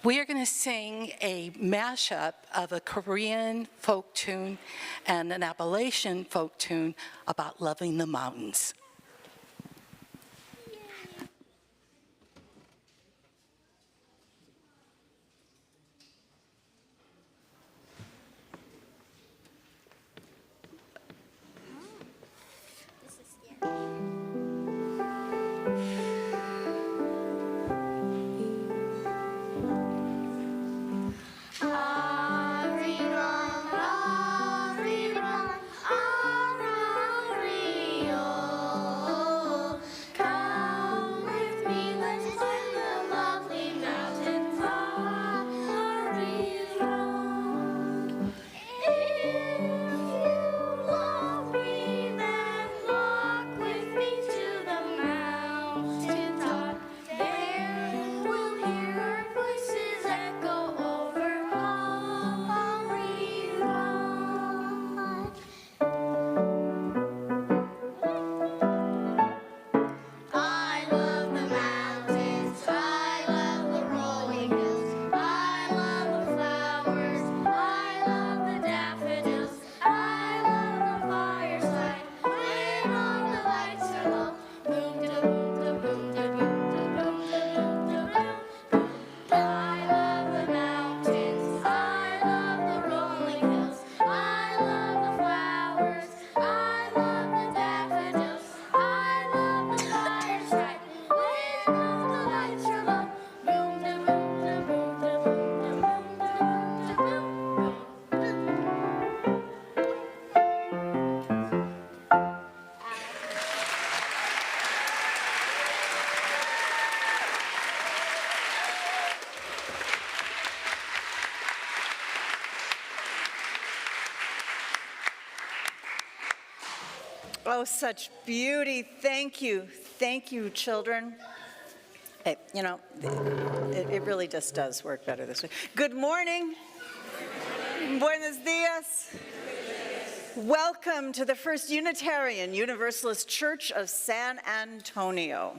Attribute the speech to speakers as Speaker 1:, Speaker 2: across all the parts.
Speaker 1: We are going to sing a mashup of a Korean folk tune and an Appalachian folk tune about loving the mountains.
Speaker 2: Oh, such beauty. Thank you. Thank you, children. Hey, you know, it really just does work better this way. Good morning. Buenos dias. Welcome to the First Unitarian Universalist Church of San Antonio.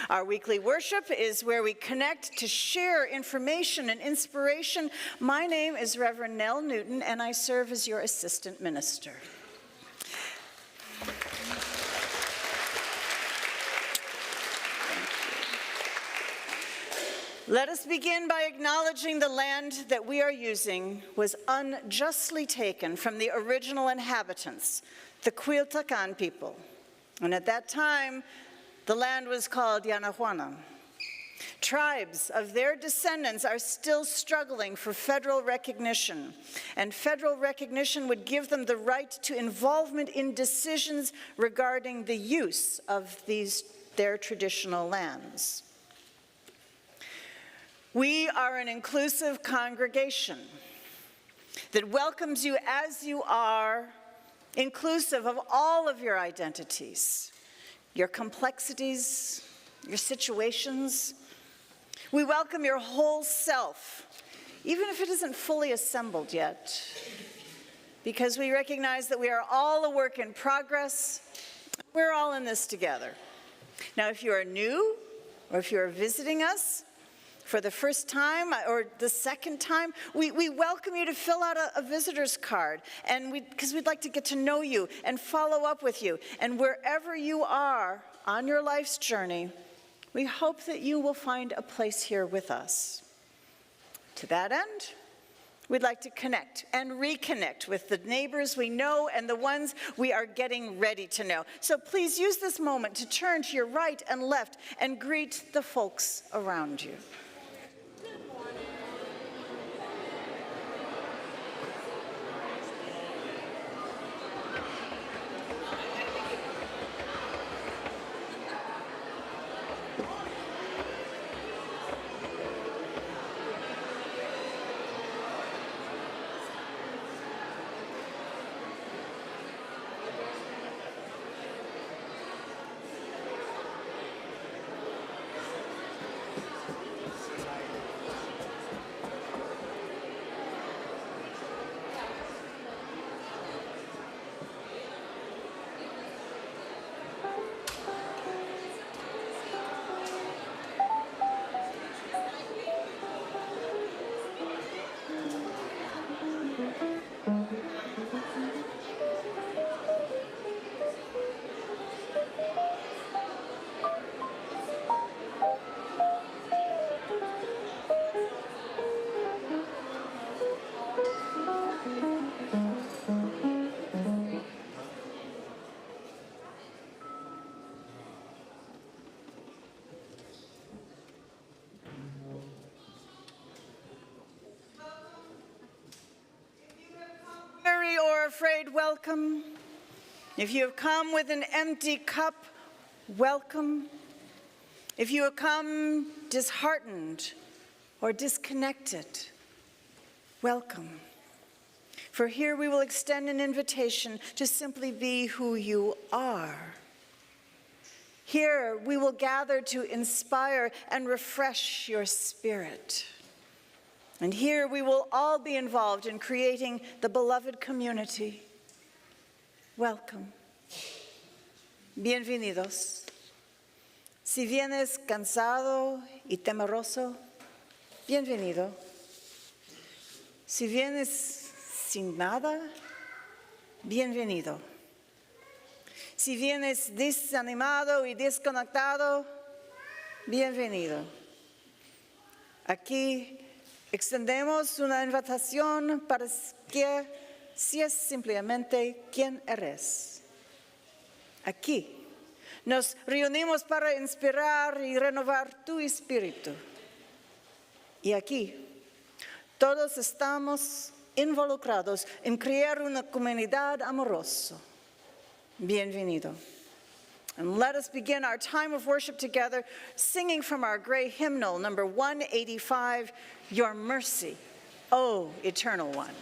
Speaker 2: Our weekly worship is where we connect to share information and inspiration. My name is Reverend Nell Newton, and I serve as your assistant minister. Let us begin by acknowledging the land that we are using was unjustly taken from the original inhabitants, the Cuiltacan people. And at that time, the land was called Yanahuana. Tribes of their descendants are still struggling for federal recognition, and federal recognition would give them the right to involvement in decisions regarding the use of their traditional lands. We are an inclusive congregation that welcomes you as you are, inclusive of all of your identities, your complexities, your situations. We welcome your whole self, even if it isn't fully assembled yet, because we recognize that we are all a work in progress. We're all in this together. Now, if you are new, or if you are visiting us for the first time or the second time, we welcome you to fill out a visitor's card, and because we'd like to get to know you and follow up with you. And wherever you are on your life's journey, we hope that you will find a place here with us. To that end, we'd like to connect and reconnect with the neighbors we know and the ones we are getting ready to know. So please use this moment to turn to your right and left and greet the folks around you. welcome. If you have come with an empty cup, welcome. If you have come disheartened or disconnected, welcome. For here we will extend an invitation to simply be who you are. Here we will gather to inspire and refresh your spirit. And here we will all be involved in creating the beloved community. Welcome. Bienvenidos. Si vienes cansado y temeroso, bienvenido. Si vienes sin nada, bienvenido. Si vienes desanimado y desconectado, bienvenido. Aquí extendemos una invitación para que seas simplemente quien eres. Aquí nos reunimos para inspirar y renovar tu espíritu. Y aquí todos estamos involucrados en crear una comunidad amorosa. Bienvenido. And let us begin our time of worship together, singing from our great hymnal, number 185, Your Mercy, O Eternal One.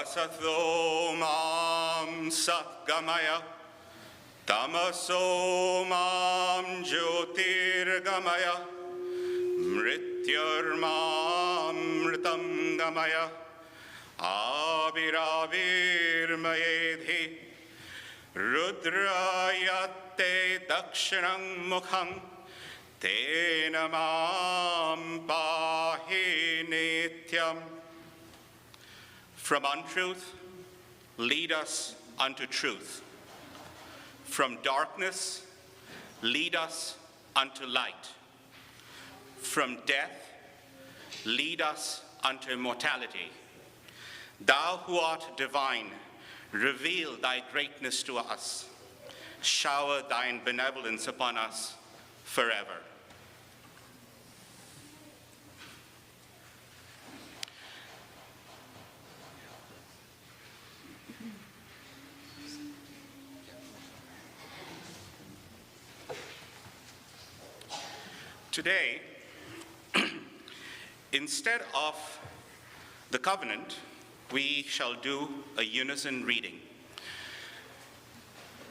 Speaker 3: Asathomam satgamaya, tamasomam jyotirgamaya, mrityurmam mritam gamaya, abiravirmayedhi, rudrayate dakshinam mukham, tenamam pahi nityam. From untruth, lead us unto truth. From darkness, lead us unto light. From death, lead us unto immortality. Thou who art divine, reveal thy greatness to us. Shower thine benevolence upon us forever. Today, instead of the covenant, we shall do a unison reading.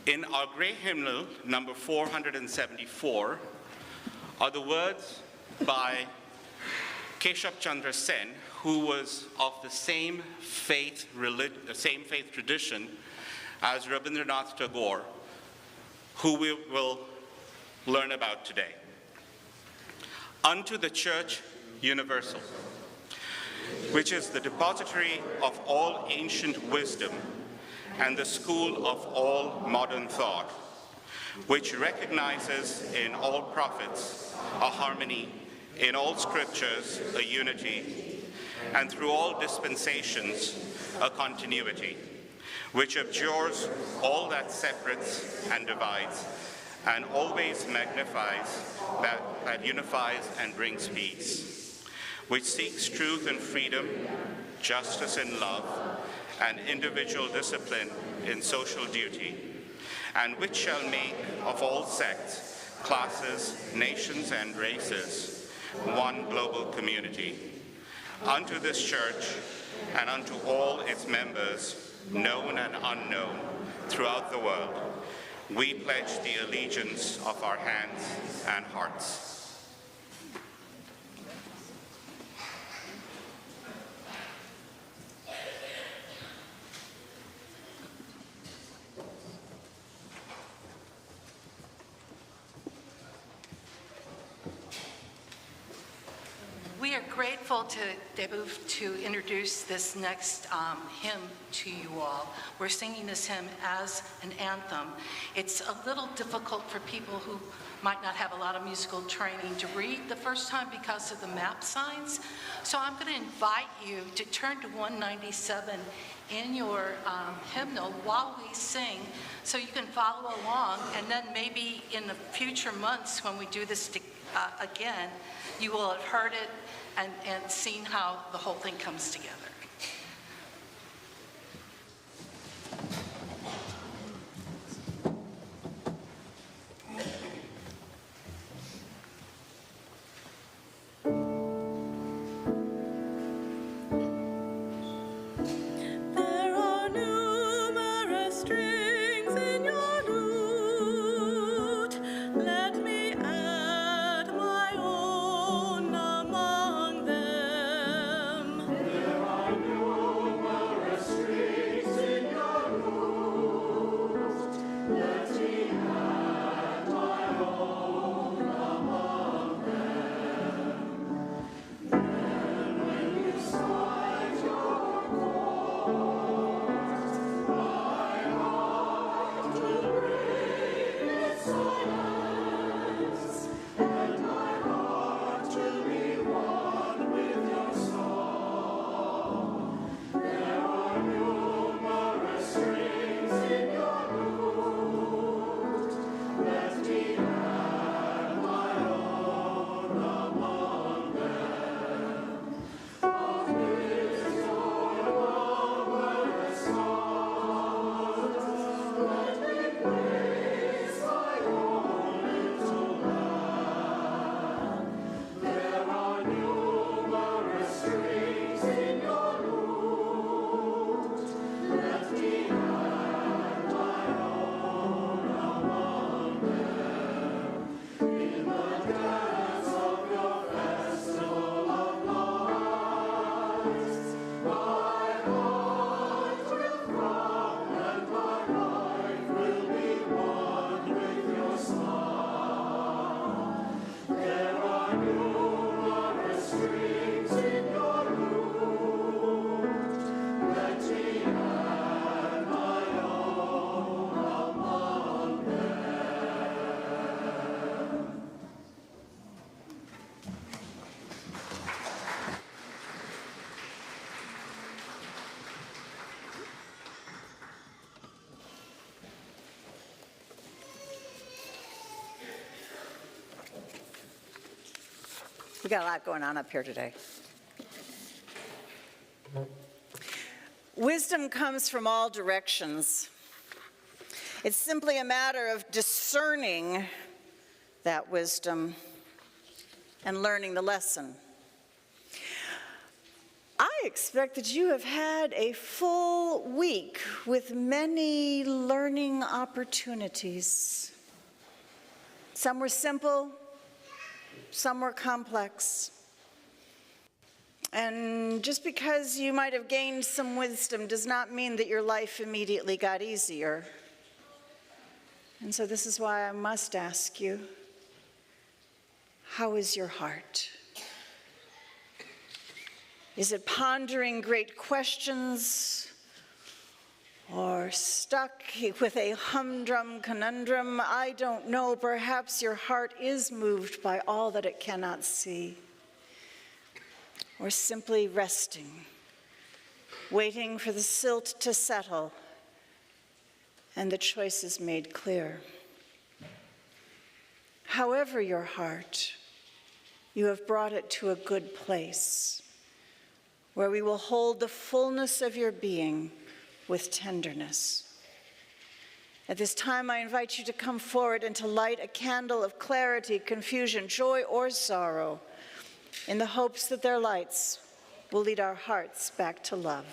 Speaker 3: In our great hymnal, number 474, are the words by Keshav Chandra Sen, who was of the same faith tradition as Rabindranath Tagore, who we will learn about today. Unto the Church Universal, which is the depository of all ancient wisdom and the school of all modern thought, which recognizes in all prophets a harmony, in all scriptures a unity, and through all dispensations a continuity. which abjures all that separates and divides, and always magnifies that unifies and brings peace, which seeks truth and freedom, justice and love, and individual discipline in social duty, and which shall make of all sects, classes, nations, and races one global community. Unto this church and unto all its members, known and unknown, throughout the world, we pledge the allegiance of our hands and hearts.
Speaker 1: We are grateful to Debu to introduce this next hymn to you all. We're singing this hymn as an anthem. It's a little difficult for people who might not have a lot of musical training to read the first time because of the map signs. So I'm going to invite you to turn to 197 in your hymnal while we sing so you can follow along, and then maybe in the future months when we do this again, you will have heard it and seen how the whole thing comes together.
Speaker 2: We got a lot going on up here today. Wisdom comes from all directions. It's simply a matter of discerning that wisdom and learning the lesson. I expect that you have had a full week with many learning opportunities. Some were simple, some were complex. And just because you might have gained some wisdom does not mean that your life immediately got easier. And so this is why I must ask you, how is your heart? Is it pondering great questions or stuck with a humdrum conundrum? I don't know. Perhaps your heart is moved by all that it cannot see. Or simply resting, waiting for the silt to settle and the choices made clear. However your heart, you have brought it to a good place, where we will hold the fullness of your being with tenderness. At this time, I invite you to come forward and to light a candle of clarity, confusion, joy, or sorrow, in the hopes that their lights will lead our hearts back to love.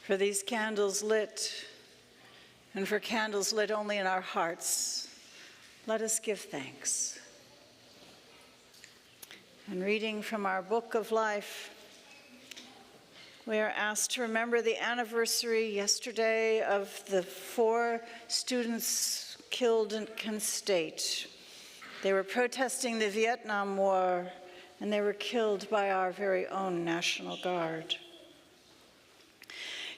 Speaker 2: For these candles lit, and for candles lit only in our hearts, let us give thanks. And reading from our book of life, we are asked to remember the anniversary yesterday of the 4 students killed in Kent State. They were protesting the Vietnam War, and they were killed by our very own National Guard.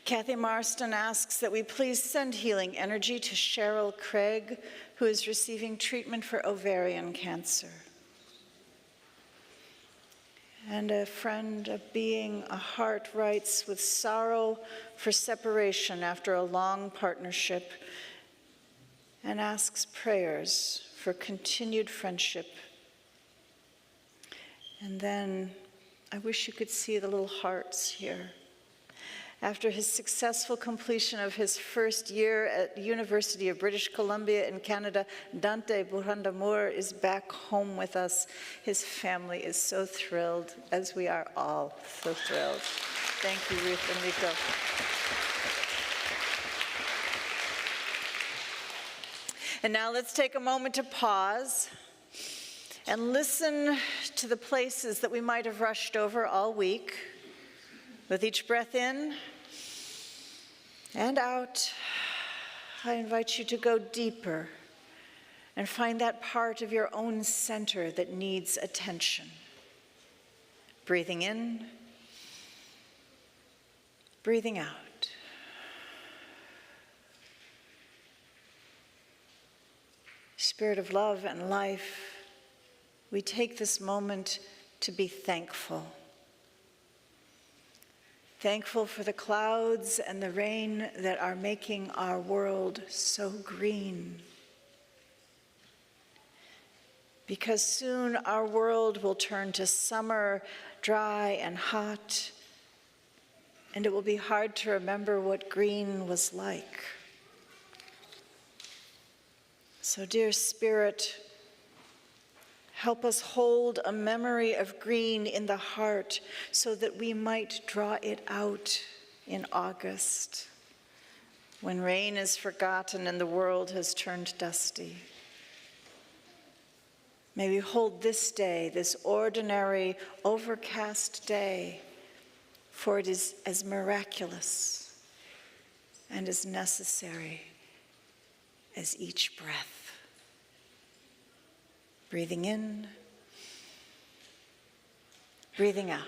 Speaker 2: Kathy Marston asks that we please send healing energy to Cheryl Craig, who is receiving treatment for ovarian cancer. And a friend, a being, a heart writes, with sorrow for separation after a long partnership, and asks prayers for continued friendship. And then I wish you could see the little hearts here. After his successful completion of his first year at the University of British Columbia in Canada, Dante Burandamour is back home with us. His family is so thrilled, as we are all so thrilled. Thank you, Ruth and Rico. And now let's take a moment to pause and listen to the places that we might have rushed over all week. With each breath in And out. I invite you to go deeper and find that part of your own center that needs attention. Breathing in, breathing out. Spirit of love and life, we take this moment to be thankful. Thankful for the clouds and the rain that are making our world so green. Because soon our world will turn to summer, dry and hot, and it will be hard to remember what green was like. So, dear Spirit, help us hold a memory of green in the heart so that we might draw it out in August, when rain is forgotten and the world has turned dusty. May we hold this day, this ordinary, overcast day, for it is as miraculous and as necessary as each breath. Breathing in, breathing out.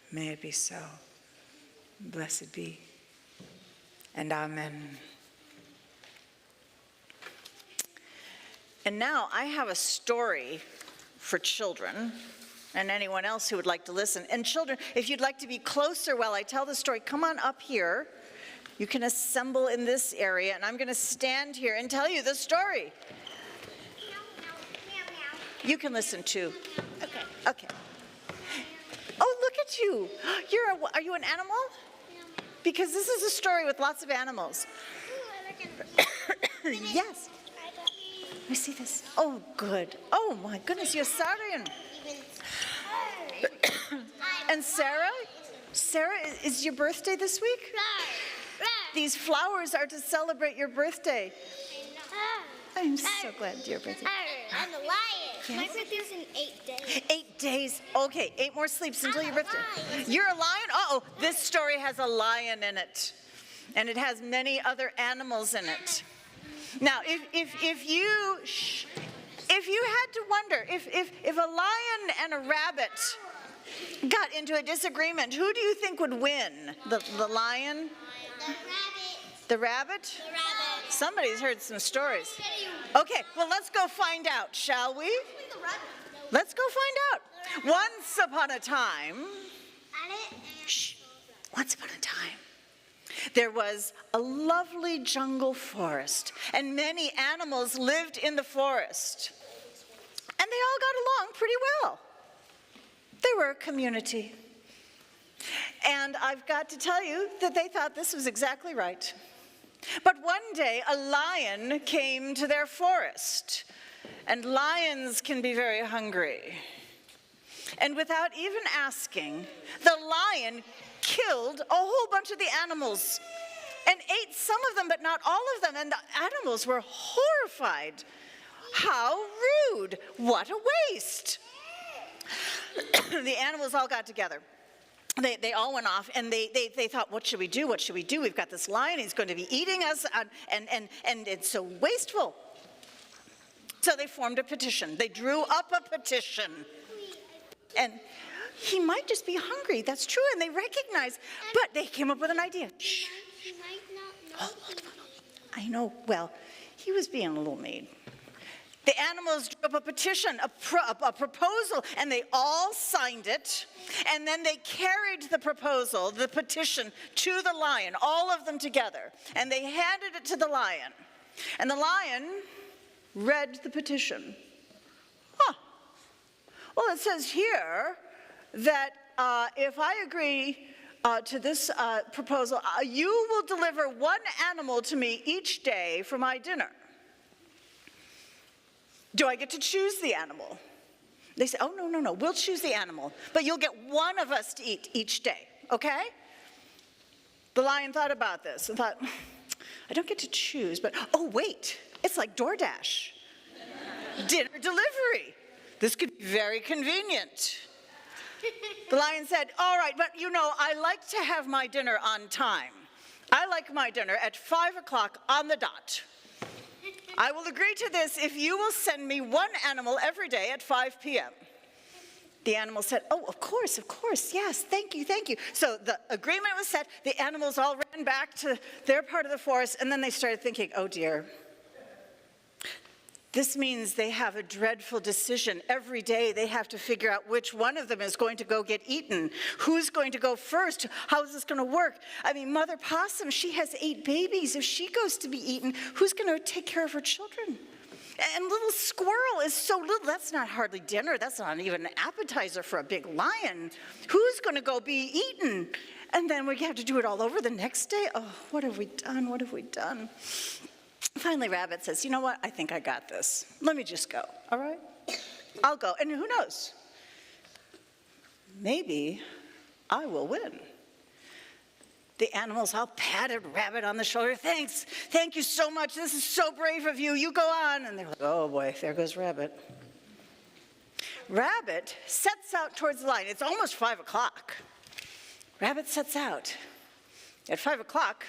Speaker 2: May it be so. Blessed be. And amen. And now I have a story for children and anyone else who would like to listen. And children, if you'd like to be closer while I tell the story, come on up here. You can assemble in this area, and I'm going to stand here and tell you the story. You can listen too. Okay. Oh, look at you. Are you an animal? Because this is a story with lots of animals. Yes. Let me see this. Oh, good. Oh, my goodness, you're Sarian. And Sarah? Sarah, is your birthday this week? These flowers are to celebrate your birthday. I'm so glad your birthday.
Speaker 4: I'm a lion. Yes? My birthday's in 8 days.
Speaker 2: 8 days. Okay, 8 more sleeps until your birthday. You're a lion? Uh-oh, this story has a lion in it. And it has many other animals in it. Now, if you had to wonder, if a lion and a rabbit got into a disagreement, who do you think would win? The lion? The rabbit. The rabbit?
Speaker 4: The rabbit.
Speaker 2: Somebody's heard some stories. Okay, well, let's go find out, shall we? Let's go find out. Once upon a time, once upon a time, there was a lovely jungle forest, and many animals lived in the forest. And they all got along pretty well. They were a community. And I've got to tell you that they thought this was exactly right. But one day, a lion came to their forest, and lions can be very hungry. And without even asking, the lion killed a whole bunch of the animals and ate some of them, but not all of them. And the animals were horrified. How rude. What a waste. The animals all got together. They all went off, and they thought, what should we do? What should we do? We've got this lion. He's going to be eating us, and it's so wasteful. So they formed a petition. They drew up a petition. And he might just be hungry. That's true, and they recognized. But they came up with an idea. Shh.
Speaker 4: He might not know.
Speaker 2: Hold on. I know. Well, he was being a little mean. The animals drew up a petition, a proposal, and they all signed it. And then they carried the proposal, the petition, to the lion, all of them together. And they handed it to the lion. And the lion read the petition. Well, it says here that if I agree to this proposal, you will deliver one animal to me each day for my dinner. Do I get to choose the animal? They say, oh, no, no, no, we'll choose the animal, but you'll get one of us to eat each day, okay? The lion thought about this and thought, I don't get to choose, but, oh, wait, it's like DoorDash. Dinner delivery. This could be very convenient. The lion said, all right, but you know, I like to have my dinner on time. I like my dinner at 5 o'clock on the dot. I will agree to this if you will send me one animal every day at 5 p.m. The animal said, oh, of course, yes, thank you, thank you. So the agreement was set, the animals all ran back to their part of the forest, and then they started thinking, oh dear, this means they have a dreadful decision. Every day they have to figure out which one of them is going to go get eaten. Who's going to go first? How is this going to work? I mean, Mother Possum, she has 8 babies. If she goes to be eaten, who's going to take care of her children? And little squirrel is so little. That's not hardly dinner. That's not even an appetizer for a big lion. Who's going to go be eaten? And then we have to do it all over the next day. Oh, what have we done? What have we done? Finally, Rabbit says, you know what? I think I got this. Let me just go, all right? I'll go. And who knows? Maybe I will win. The animals all patted Rabbit on the shoulder. Thanks. Thank you so much. This is so brave of you. You go on. And they're like, oh, boy, there goes Rabbit. Rabbit sets out towards the lion. It's almost 5 o'clock. Rabbit sets out. At 5 o'clock,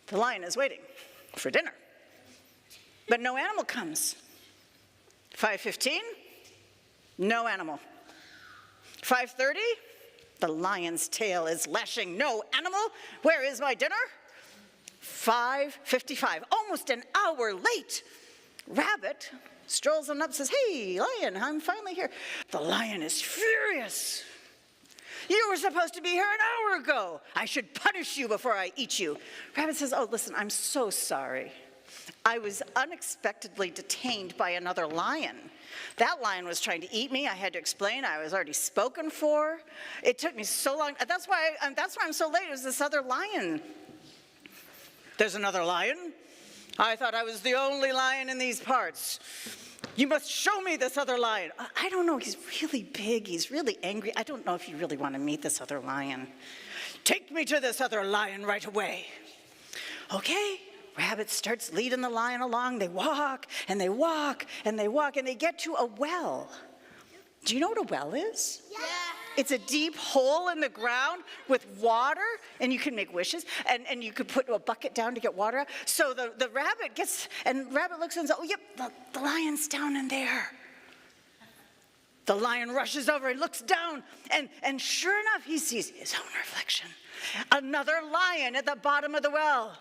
Speaker 2: the lion is waiting for dinner. But no animal comes. 5:15, no animal. 5:30, the lion's tail is lashing. No animal. Where is my dinner? 5:55, almost an hour late. Rabbit strolls on up and says, hey, lion, I'm finally here. The lion is furious. You were supposed to be here an hour ago. I should punish you before I eat you. Rabbit says, oh, listen, I'm so sorry. I was unexpectedly detained by another lion. That lion was trying to eat me. I had to explain. I was already spoken for. It took me so long. That's why I'm so late. It was this other lion. There's another lion? I thought I was the only lion in these parts. You must show me this other lion. I don't know. He's really big. He's really angry. I don't know if you really want to meet this other lion. Take me to this other lion right away. Okay. Rabbit starts leading the lion along. They walk, and they walk, and they walk, and they get to a well. Do you know what a well is?
Speaker 4: Yeah.
Speaker 2: It's a deep hole in the ground with water, and you can make wishes, and you could put a bucket down to get water out. So the rabbit gets, and Rabbit looks and says, oh, yep, the lion's down in there. The lion rushes over and looks down, and sure enough, he sees his own reflection. Another lion at the bottom of the well.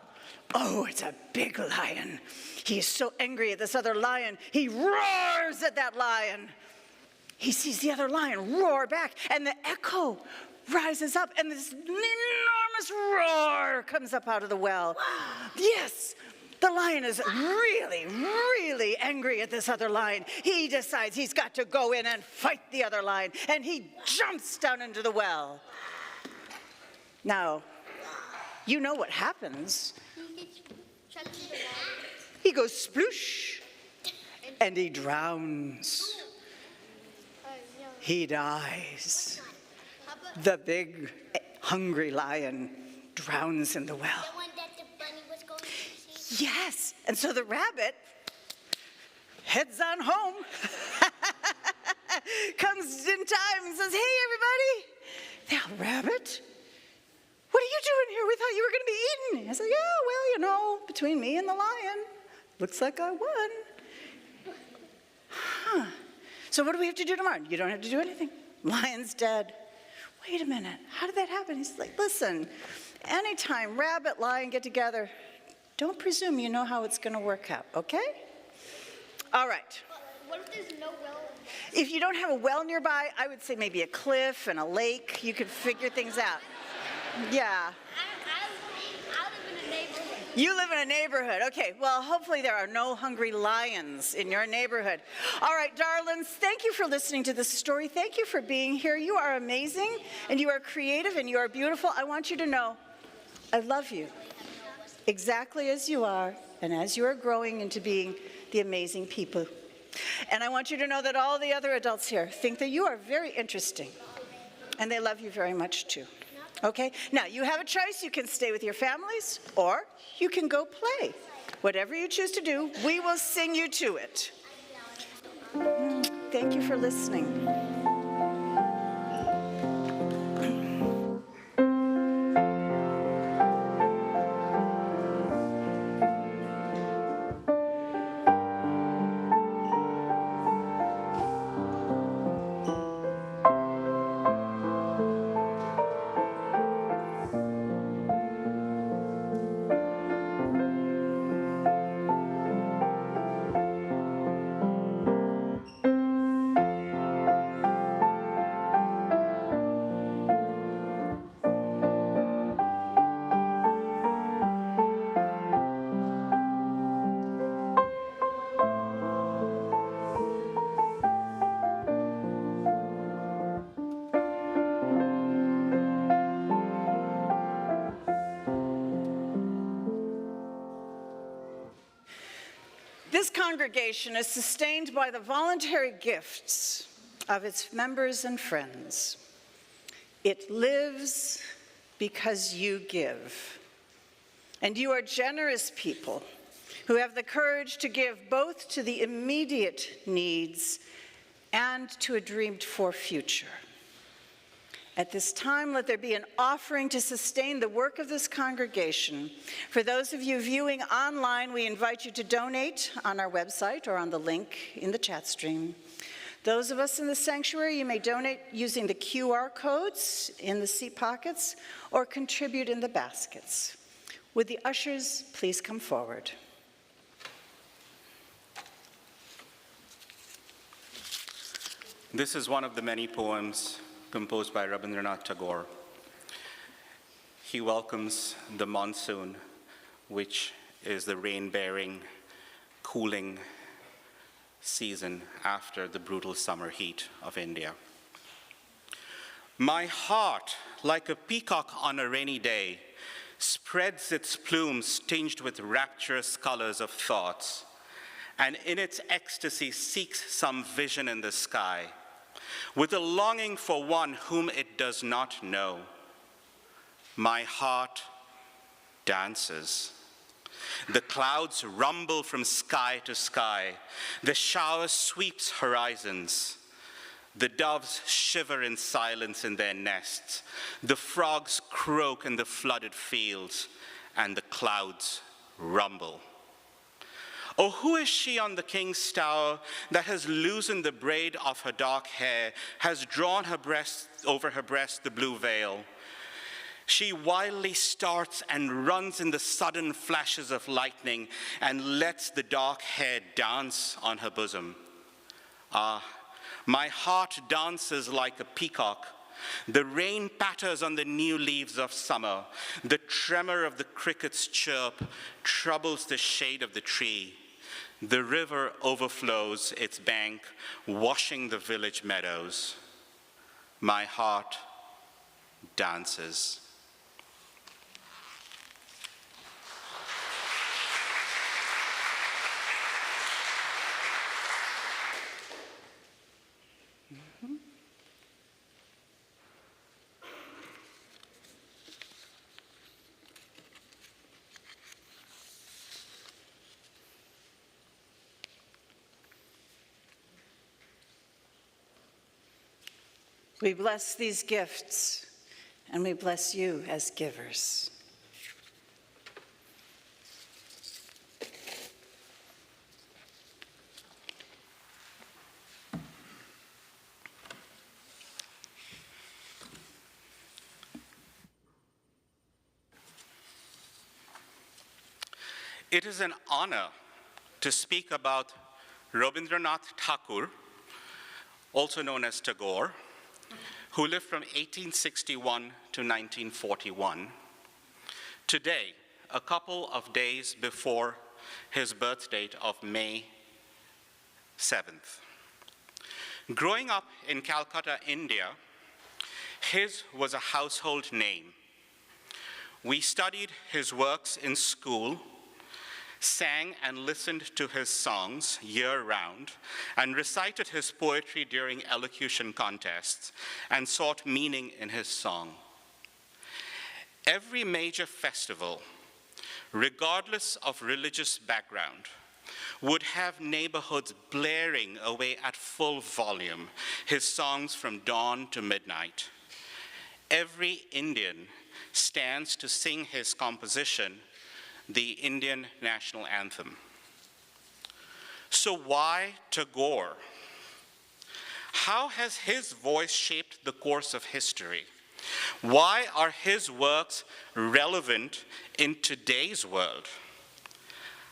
Speaker 2: Oh, it's a big lion. He is so angry at this other lion. He roars at that lion. He sees the other lion roar back, and the echo rises up, and this enormous roar comes up out of the well. Yes, the lion is really, really angry at this other lion. He decides he's got to go in and fight the other lion, and he jumps down into the well. Now, you know what happens. He goes sploosh, and he drowns. He dies. The big, hungry lion drowns in the well.
Speaker 4: The one that the bunny was going to see?
Speaker 2: Yes, and so the rabbit heads on home, comes in time and says, hey, everybody. Now, Rabbit, what are you doing here? We thought you were going to be eaten. I said, yeah, well, you know, between me and the lion, looks like I won. Huh. So what do we have to do tomorrow? You don't have to do anything. Lion's dead. Wait a minute. How did that happen? He's like, listen, anytime rabbit, lion get together, don't presume you know how it's going to work out, okay? All right.
Speaker 4: What if there's no well?
Speaker 2: If you don't have a well nearby, I would say maybe a cliff and a lake. You could figure things out. Yeah.
Speaker 4: I live in a neighborhood.
Speaker 2: You live in a neighborhood. Okay, well, hopefully there are no hungry lions in your neighborhood. All right, darlings, thank you for listening to this story. Thank you for being here. You are amazing, and you are creative, and you are beautiful. I want you to know I love you exactly as you are, and as you are growing into being the amazing people And I want you to know that all the other adults here think that you are very interesting. And they love you very much too. Okay? Now, you have a choice. You can stay with your families, or you can go play. Whatever you choose to do, we will sing you to it. Thank you for listening. This congregation is sustained by the voluntary gifts of its members and friends. It lives because you give. And you are generous people who have the courage to give both to the immediate needs and to a dreamed-for future. At this time, let there be an offering to sustain the work of this congregation. For those of you viewing online, we invite you to donate on our website or on the link in the chat stream. Those of us in the sanctuary, you may donate using the QR codes in the seat pockets or contribute in the baskets. Would the ushers please come forward?
Speaker 3: This is one of the many poems composed by Rabindranath Tagore. He welcomes the monsoon, which is the rain-bearing, cooling season after the brutal summer heat of India. My heart, like a peacock on a rainy day, spreads its plumes tinged with rapturous colors of thoughts, and in its ecstasy seeks some vision in the sky, with a longing for one whom it does not know. My heart dances. The clouds rumble from sky to sky. The shower sweeps horizons. The doves shiver in silence in their nests. The frogs croak in the flooded fields, and the clouds rumble. Oh, who is she on the king's tower that has loosened the braid of her dark hair, has drawn her breast over her breast the blue veil? She wildly starts and runs in the sudden flashes of lightning and lets the dark hair dance on her bosom. Ah, my heart dances like a peacock. The rain patters on the new leaves of summer. The tremor of the cricket's chirp troubles the shade of the tree. The river overflows its bank, washing the village meadows. My heart dances.
Speaker 2: We bless these gifts, and we bless you as givers.
Speaker 3: It is an honor to speak about Rabindranath Tagore, also known as Tagore, who lived from 1861 to 1941. Today, a couple of days before his birth date of May 7th. Growing up in Calcutta, India, his was a household name. We studied his works in school, sang and listened to his songs year-round, and recited his poetry during elocution contests, and sought meaning in his song. Every major festival, regardless of religious background, would have neighborhoods blaring away at full volume his songs from dawn to midnight. Every Indian stands to sing his composition, the Indian national anthem. So why Tagore? How has his voice shaped the course of history? Why are his works relevant in today's world?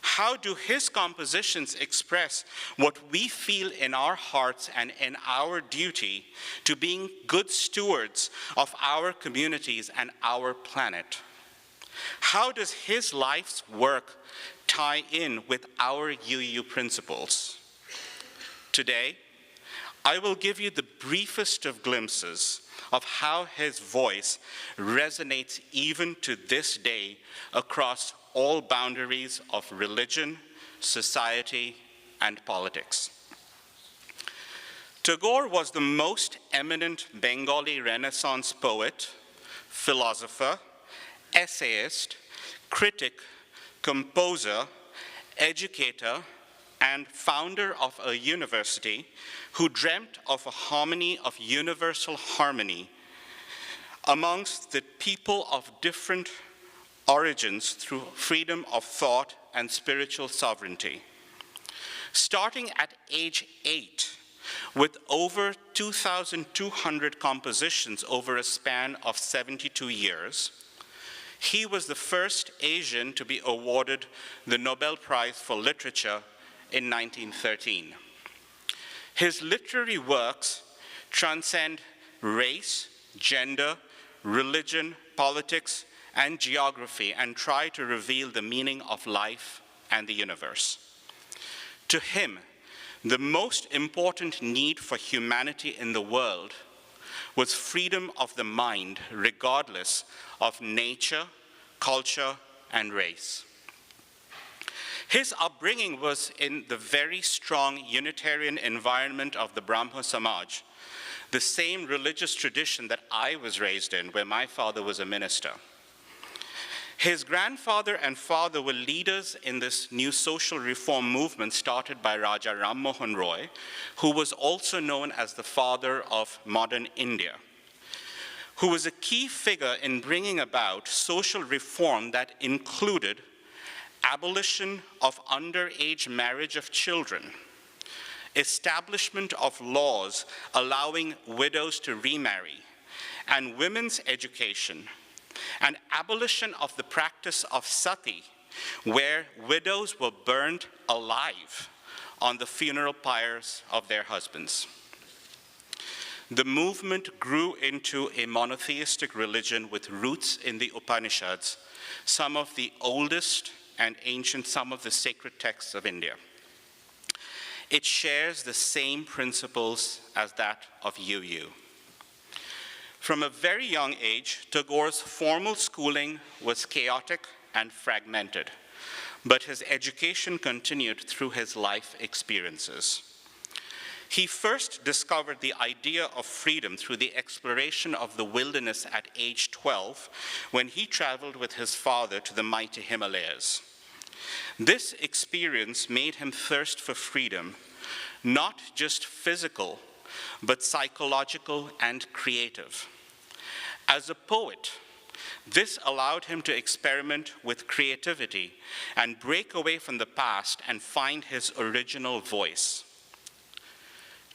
Speaker 3: How do his compositions express what we feel in our hearts and in our duty to being good stewards of our communities and our planet? How does his life's work tie in with our UU principles? Today, I will give you the briefest of glimpses of how his voice resonates even to this day across all boundaries of religion, society, and politics. Tagore was the most eminent Bengali Renaissance poet, philosopher, essayist, critic, composer, educator, and founder of a university who dreamt of a harmony of universal harmony amongst the people of different origins through freedom of thought and spiritual sovereignty. Starting at age 8, with over 2,200 compositions over a span of 72 years, he was the first Asian to be awarded the Nobel Prize for Literature in 1913. His literary works transcend race, gender, religion, politics, and geography, and try to reveal the meaning of life and the universe. To him, the most important need for humanity in the world was freedom of the mind, regardless of nature, culture, and race. His upbringing was in the very strong Unitarian environment of the Brahmo Samaj, the same religious tradition that I was raised in, where my father was a minister. His grandfather and father were leaders in this new social reform movement started by Raja Ram Mohan Roy, who was also known as the father of modern India, who was a key figure in bringing about social reform that included abolition of underage marriage of children, establishment of laws allowing widows to remarry, and women's education, and abolition of the practice of sati, where widows were burned alive on the funeral pyres of their husbands. The movement grew into a monotheistic religion with roots in the Upanishads, some of the oldest and ancient, some of the sacred texts of India. It shares the same principles as that of UU. From a very young age, Tagore's formal schooling was chaotic and fragmented, but his education continued through his life experiences. He first discovered the idea of freedom through the exploration of the wilderness at age 12, when he traveled with his father to the mighty Himalayas. This experience made him thirst for freedom, not just physical, but psychological and creative. As a poet, this allowed him to experiment with creativity and break away from the past and find his original voice.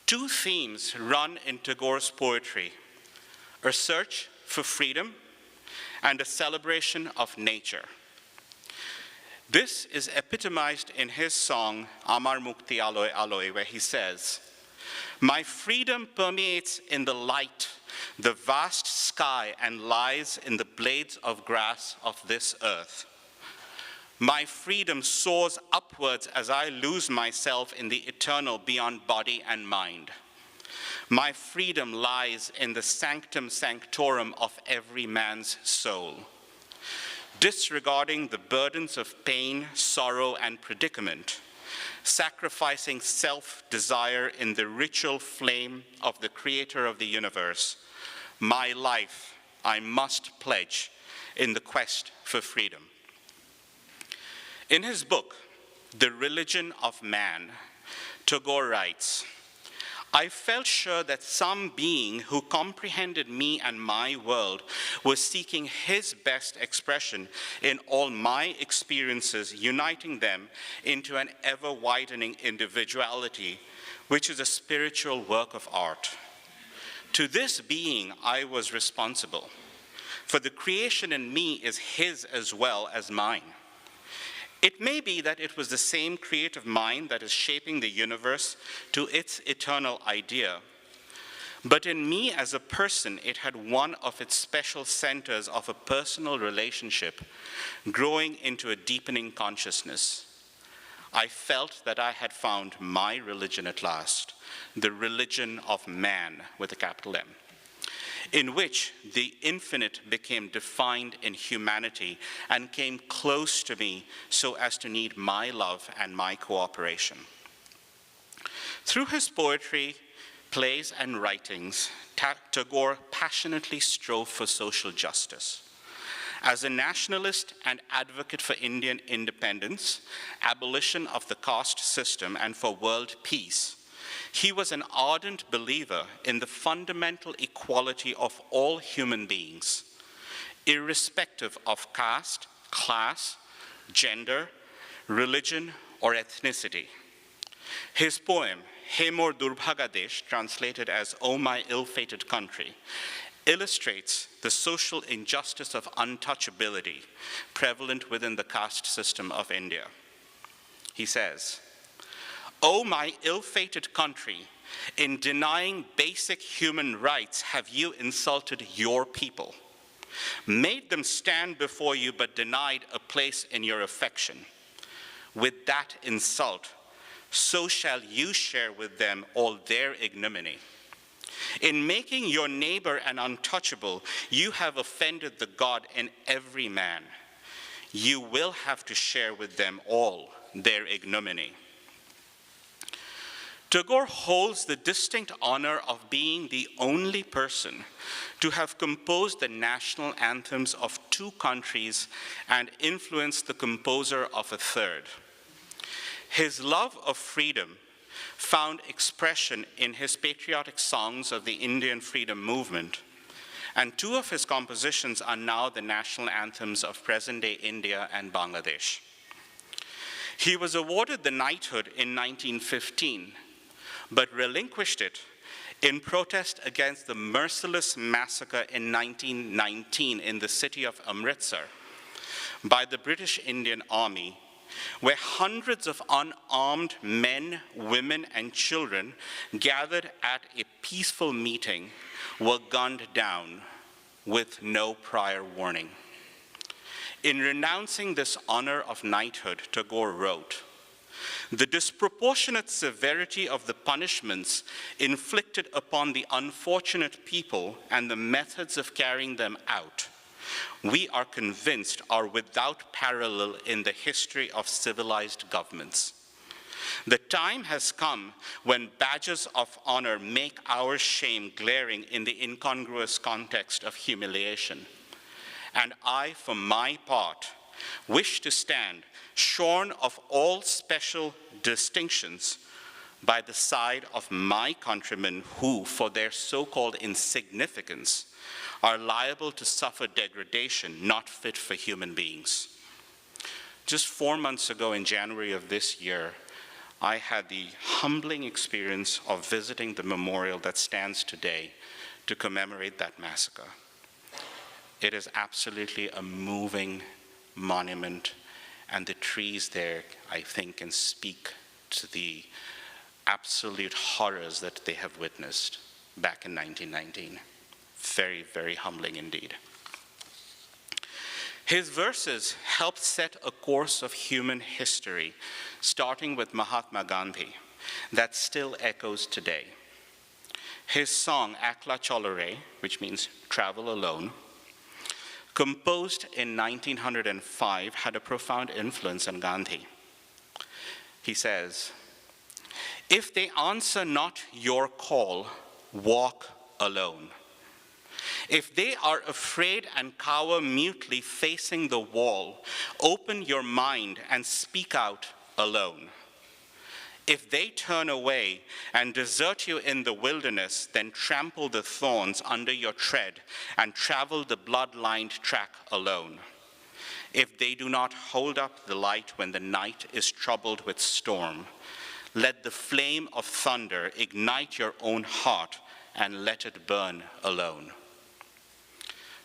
Speaker 3: Two themes run in Tagore's poetry: a search for freedom and a celebration of nature. This is epitomized in his song, Amar Mukti Aloy Aloy, where he says, "My freedom permeates in the light, the vast sky, and lies in the blades of grass of this earth. My freedom soars upwards as I lose myself in the eternal beyond body and mind. My freedom lies in the sanctum sanctorum of every man's soul. disregarding the burdens of pain, sorrow, and predicament, sacrificing self-desire in the ritual flame of the creator of the universe, my life I must pledge in the quest for freedom. In his book, The Religion of Man, Tagore writes, I felt sure that some being who comprehended me and my world was seeking his best expression in all my experiences, uniting them into an ever-widening individuality, which is a spiritual work of art. To this being, I was responsible, for the creation in me is his as well as mine. It may be that it was the same creative mind that is shaping the universe to its eternal idea, but in me as a person, it had one of its special centers of a personal relationship growing into a deepening consciousness. I felt that I had found my religion at last, the religion of man with a capital M, in which the infinite became defined in humanity and came close to me so as to need my love and my cooperation. Through his poetry, plays, and writings, Tagore passionately strove for social justice. As a nationalist and advocate for Indian independence, abolition of the caste system, and for world peace, he was an ardent believer in the fundamental equality of all human beings, irrespective of caste, class, gender, religion, or ethnicity. His poem, He Mor Durbhaga Desh, translated as O My Ill-Fated Country, illustrates the social injustice of untouchability prevalent within the caste system of India. He says, "O my ill-fated country, in denying basic human rights have you insulted your people, made them stand before you but denied a place in your affection. With that insult, so shall you share with them all their ignominy. In making your neighbor an untouchable, you have offended the God in every man. You will have to share with them all their ignominy." Tagore holds the distinct honor of being the only person to have composed the national anthems of two countries and influenced the composer of a third. His love of freedom found expression in his patriotic songs of the Indian freedom movement, and two of his compositions are now the national anthems of present-day India and Bangladesh. He was awarded the knighthood in 1915, but relinquished it in protest against the merciless massacre in 1919 in the city of Amritsar by the British Indian Army, where hundreds of unarmed men, women, and children gathered at a peaceful meeting were gunned down with no prior warning. In renouncing this honor of knighthood, Tagore wrote, "The disproportionate severity of the punishments inflicted upon the unfortunate people and the methods of carrying them out, we are convinced are without parallel in the history of civilized governments. The time has come when badges of honor make our shame glaring in the incongruous context of humiliation. And I, for my part, wish to stand shorn of all special distinctions by the side of my countrymen who, for their so-called insignificance, are liable to suffer degradation not fit for human beings." Just 4 months ago in January of this year, I had the humbling experience of visiting the memorial that stands today to commemorate that massacre. It is absolutely a moving monument, and the trees there, I think, can speak to the absolute horrors that they have witnessed back in 1919. Very, very humbling indeed. His verses helped set a course of human history, starting with Mahatma Gandhi, that still echoes today. His song, Akla Cholore, which means travel alone, composed in 1905, had a profound influence on Gandhi. He says, "If they answer not your call, walk alone. If they are afraid and cower mutely facing the wall, open your mind and speak out alone. If they turn away and desert you in the wilderness, then trample the thorns under your tread and travel the blood-lined track alone. If they do not hold up the light when the night is troubled with storm, let the flame of thunder ignite your own heart and let it burn alone."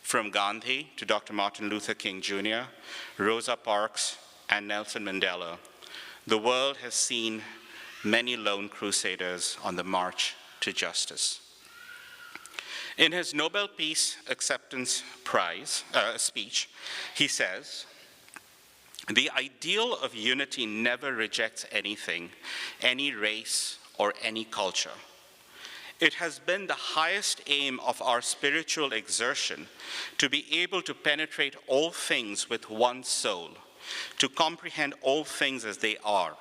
Speaker 3: From Gandhi to Dr. Martin Luther King Jr., Rosa Parks, and Nelson Mandela, the world has seen many lone crusaders on the march to justice. In his Nobel Peace Acceptance Prize speech, he says, "The ideal of unity never rejects anything, any race or any culture. It has been the highest aim of our spiritual exertion to be able to penetrate all things with one soul, to comprehend all things as they are,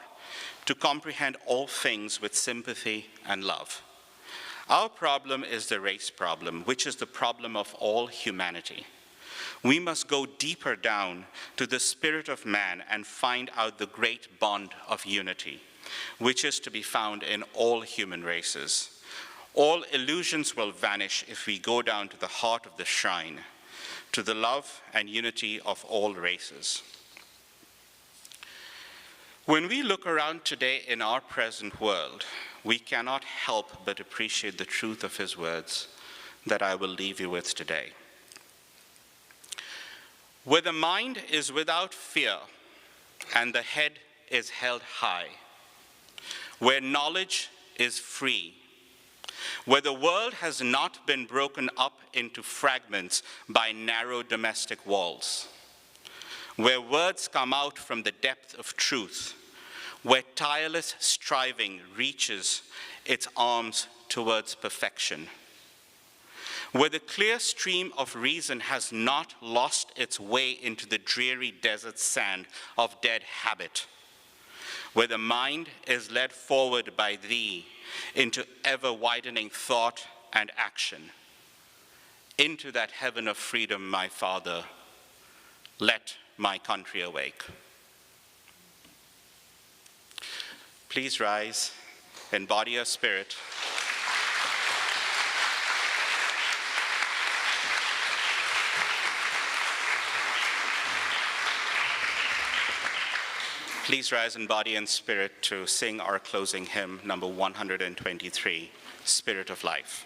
Speaker 3: to comprehend all things with sympathy and love. Our problem is the race problem, which is the problem of all humanity. We must go deeper down to the spirit of man and find out the great bond of unity, which is to be found in all human races. All illusions will vanish if we go down to the heart of the shrine, to the love and unity of all races." When we look around today in our present world, we cannot help but appreciate the truth of his words that I will leave you with today. Where the mind is without fear and the head is held high, where knowledge is free, where the world has not been broken up into fragments by narrow domestic walls, where words come out from the depth of truth, where tireless striving reaches its arms towards perfection, where the clear stream of reason has not lost its way into the dreary desert sand of dead habit, where the mind is led forward by thee into ever-widening thought and action. Into that heaven of freedom, my Father, let my country awake. Please rise in body or spirit. Please rise in body and spirit to sing our closing hymn, number 123, Spirit of Life.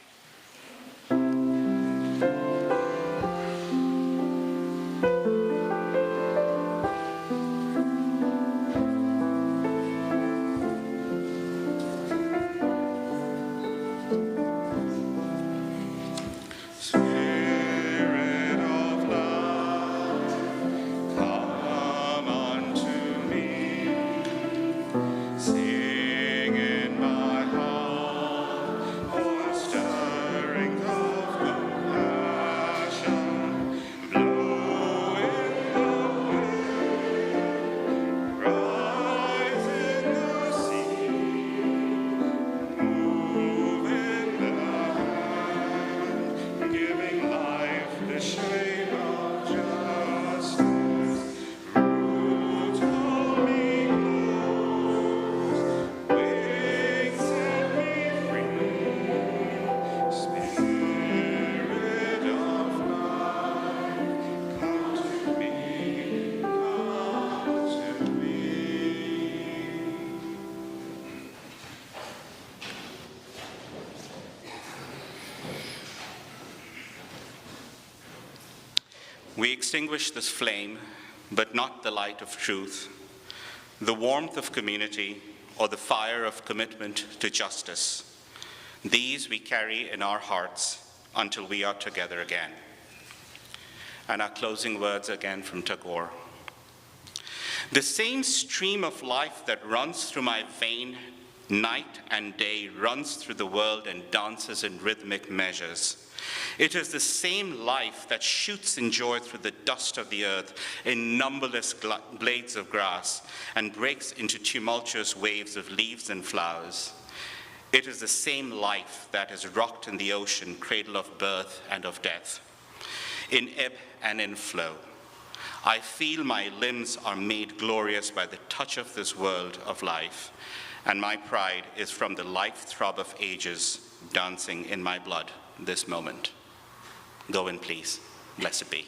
Speaker 3: We extinguish this flame, but not the light of truth, the warmth of community, or the fire of commitment to justice. These we carry in our hearts until we are together again. And our closing words again from Tagore. The same stream of life that runs through my vein night and day runs through the world and dances in rhythmic measures. It is the same life that shoots in joy through the dust of the earth in numberless blades of grass and breaks into tumultuous waves of leaves and flowers. It is the same life that is rocked in the ocean, cradle of birth and of death. In ebb and in flow, I feel my limbs are made glorious by the touch of this world of life, and my pride is from the life throb of ages dancing in my blood this moment. Go in peace. Blessed be.